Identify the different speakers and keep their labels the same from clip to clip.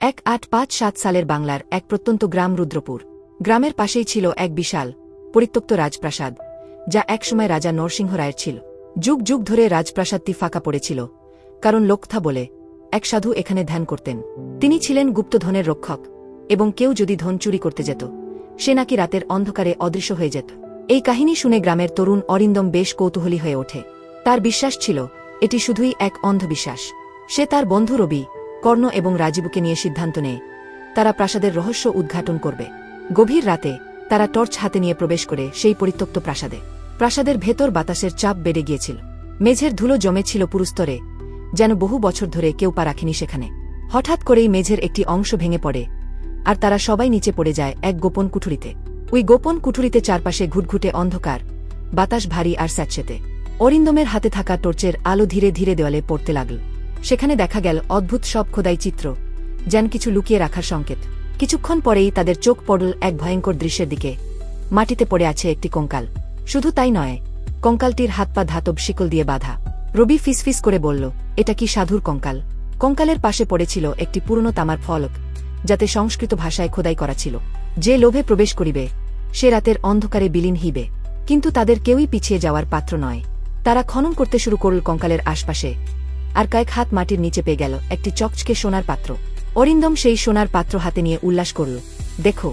Speaker 1: 1857 সালের বাংলার এক প্রত্যন্ত গ্রাম রুদ্রপুর। গ্রামের পাশেই ছিল এক বিশাল পরিত্যক্ত রাজপ্রাসাদ, যা একসময় রাজা নরসিংহ রায়ের ছিল। যুগ যুগ ধরে রাজপ্রাসাদটি ফাঁকা পড়েছিল, কারণ লোকথা বলে এক সাধু এখানে ধ্যান করতেন। তিনি ছিলেন গুপ্তধনের রক্ষক, এবং কেউ যদি ধন চুরি করতে যেত, সে নাকি রাতের অন্ধকারে অদৃশ্য হয়ে যেত। এই কাহিনী শুনে গ্রামের তরুণ অরিন্দম বেশ কৌতূহলী হয়ে ওঠে। তার বিশ্বাস ছিল এটি শুধুই এক অন্ধবিশ্বাস। সে তার বন্ধু রবি, কর্ণ এবং রাজীবকে নিয়ে সিদ্ধান্ত নেয় তারা প্রাসাদের রহস্য উদ্ঘাটন করবে। গভীর রাতে তারা টর্চ হাতে নিয়ে প্রবেশ করে সেই পরিত্যক্ত প্রাসাদে। প্রাসাদের ভেতর বাতাসের চাপ বেড়ে গিয়েছিল, মেঝের ধুলো জমেছিল পুরুস্তরে, যেন বহু বছর ধরে কেউ পা রাখেনি সেখানে। হঠাৎ করেই মেঝের একটি অংশ ভেঙে পড়ে, আর তারা সবাই নিচে পড়ে যায় এক গোপন কুঠুরিতে। ওই গোপন কুঠুরিতে চারপাশে ঘুটঘুটে অন্ধকার, বাতাস ভারী আর স্যাঁতসেঁতে। অরিন্দমের হাতে থাকা টর্চের আলো ধীরে ধীরে দেওয়ালে পড়তে লাগল। সেখানে দেখা গেল অদ্ভুত সব খোদাই চিত্র, যেন কিছু লুকিয়ে রাখার সংকেত। কিছুক্ষণ পরেই তাদের চোখ পড়ল এক ভয়ঙ্কর দৃশ্যের দিকে। মাটিতে পড়ে আছে একটি কঙ্কাল। শুধু তাই নয়, কঙ্কালটির হাত পা ধাতব শিকল দিয়ে বাঁধা। রবি ফিসফিস করে বলল, এটা কি সাধুর কঙ্কাল? কঙ্কালের পাশে পড়েছিল একটি পুরনো তামার ফলক, যাতে সংস্কৃত ভাষায় খোদাই করা ছিল, যে লোভে প্রবেশ করিবে সে রাতের অন্ধকারে বিলীন হইবে। কিন্তু তাদের কেউই পিছিয়ে যাওয়ার পাত্র নয়। তারা খনন করতে শুরু করল কঙ্কালের আশপাশে, আর কয়েক হাত মাটির নিচে পেয়ে গেল একটি চকচকে সোনার পাত্র। অরিন্দম সেই সোনার পাত্র হাতে নিয়ে উল্লাস করল, দেখো,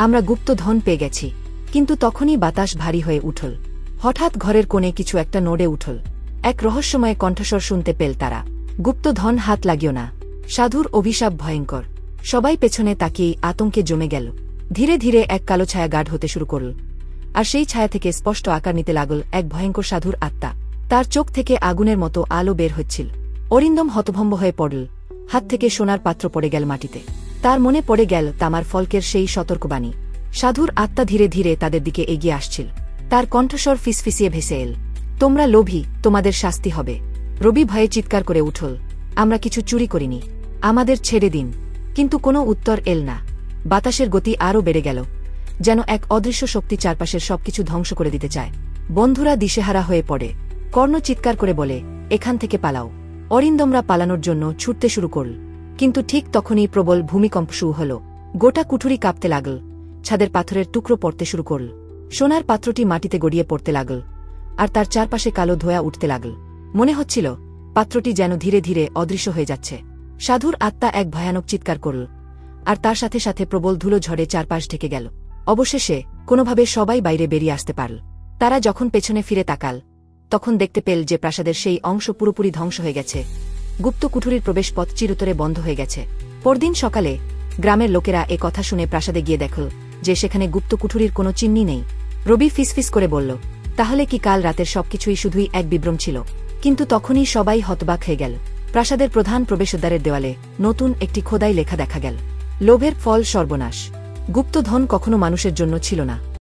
Speaker 1: আমরা গুপ্ত ধন পেয়ে গেছি। কিন্তু তখনই বাতাস ভারী হয়ে উঠল। হঠাৎ ঘরের কোণে কিছু একটা নড়ে উঠল। এক রহস্যময় কণ্ঠস্বর শুনতে পেল তারা, গুপ্ত ধন হাত লাগিও না, সাধুর অভিশাপ ভয়ঙ্কর। সবাই পেছনে তাকিয়ে আতঙ্কে জমে গেল। ধীরে ধীরে এক কালো ছায়া গাঢ় হতে শুরু করল, আর সেই ছায়া থেকে স্পষ্ট আকার নিতে লাগল এক ভয়ঙ্কর সাধুর আত্মা। তার চোখ থেকে আগুনের মতো আলো বের হচ্ছিল। অরিন্দম হতভম্ব হয়ে পড়ল। হাত থেকে সোনার পাত্র পড়ে গেল মাটিতে। তার মনে পড়ে গেল তামার ফলকের সেই সতর্কবাণী। সাধুর আত্মা ধীরে ধীরে তাদের দিকে এগিয়ে আসছিল। তার কণ্ঠস্বর ফিসফিসিয়ে ভেসে এল, তোমরা লোভী, তোমাদের শাস্তি হবে। রবি ভয়ে চিৎকার করে উঠল, আমরা কিছু চুরি করিনি, আমাদের ছেড়ে দিন। কিন্তু কোনো উত্তর এল না। বাতাসের গতি আরও বেড়ে গেল, যেন এক অদৃশ্য শক্তি চারপাশের সবকিছু ধ্বংস করে দিতে চায়। বন্ধুরা দিশেহারা হয়ে পড়ে। কর্ণ চিৎকার করে বলে, এখান থেকে পালাও। অরিন্দমরা পালানোর জন্য ছুটতে শুরু করল, কিন্তু ঠিক তখনই প্রবল ভূমিকম্প শুরু হল। গোটা কুঠুরি কাঁপতে লাগল, ছাদের পাথরের টুকরো পড়তে শুরু করল। সোনার পাত্রটি মাটিতে গড়িয়ে পড়তে লাগল, আর তার চারপাশে কালো ধোঁয়া উঠতে লাগল। মনে হচ্ছিল পাত্রটি যেন ধীরে ধীরে অদৃশ্য হয়ে যাচ্ছে। সাধুর আত্মা এক ভয়ানক চিৎকার করল, আর তার সাথে সাথে প্রবল ধুলো ঝড়ে চারপাশ ঢেকে গেল। অবশেষে কোনোভাবে সবাই বাইরে বেরিয়ে আসতে পারল। তারা যখন পেছনে ফিরে তাকাল, তখন দেখতে পেল যে প্রাসাদের সেই অংশ পুরোপুরি ধ্বংস হয়ে গেছে। গুপ্ত কুঠুরির প্রবেশপথ চিরতরে বন্ধ হয়ে গেছে। পরদিন সকালে গ্রামের লোকেরা এ কথা শুনে প্রাসাদে গিয়ে দেখল যে সেখানে গুপ্ত কুঠুরির কোনো চিহ্নই নেই। রবি ফিসফিস করে বলল, তাহলে কি কাল রাতের সবকিছুই শুধুই এক বিভ্রম ছিল? কিন্তু তখনই সবাই হতবাক হয়ে গেল। প্রাসাদের প্রধান প্রবেশদ্বারের দেওয়ালে নতুন একটি খোদাই লেখা দেখা গেল, লোভের ফল সর্বনাশ। গুপ্তধন কখনো মানুষের জন্য ছিল না,